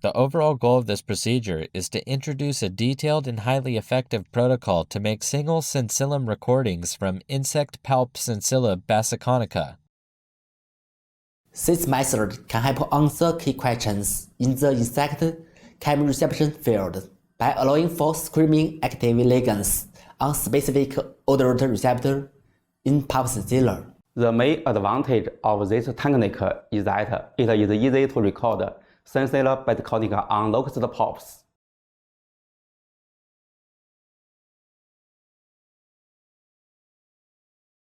The overall goal of this procedure is to introduce a detailed and highly effective protocol to make single Sensillum recordings from insect Palp Sensilla Basiconica. This method can help answer key questions in the insect chemoreception field by allowing for screening active ligands on specific odorant receptor in Palp Sensilla. The main advantage of this technique is that it is easy to record Sensilla Basiconica on locust palps.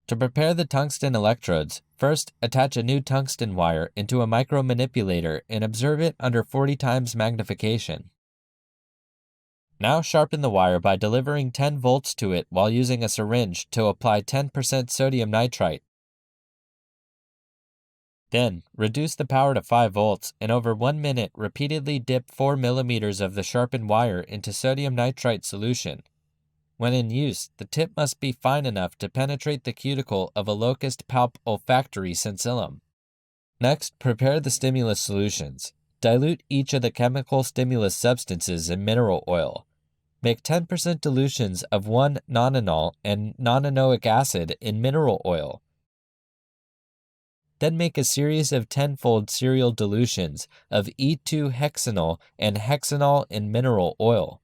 To prepare the tungsten electrodes, first attach a new tungsten wire into a micromanipulator and observe it under 40 times magnification. Now sharpen the wire by delivering 10 volts to it while using a syringe to apply 10% sodium nitrite. Then, reduce the power to 5 volts and over 1 minute repeatedly dip 4 millimeters of the sharpened wire into sodium nitrite solution. When in use, the tip must be fine enough to penetrate the cuticle of a locust palp olfactory sensillum. Next, prepare the stimulus solutions. Dilute each of the chemical stimulus substances in mineral oil. Make 10% dilutions of 1-nonanol and nonanoic acid in mineral oil. Then make a series of 10-fold serial dilutions of E2-hexanol and hexanol in mineral oil.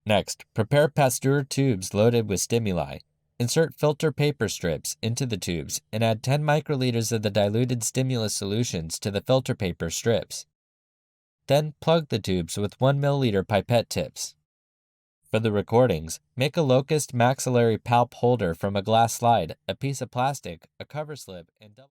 Next, prepare Pasteur tubes loaded with stimuli. Insert filter paper strips into the tubes and add 10 microliters of the diluted stimulus solutions to the filter paper strips. Then plug the tubes with 1 milliliter pipette tips. For the recordings, make a locust maxillary palp holder from a glass slide, a piece of plastic, a cover slip, and double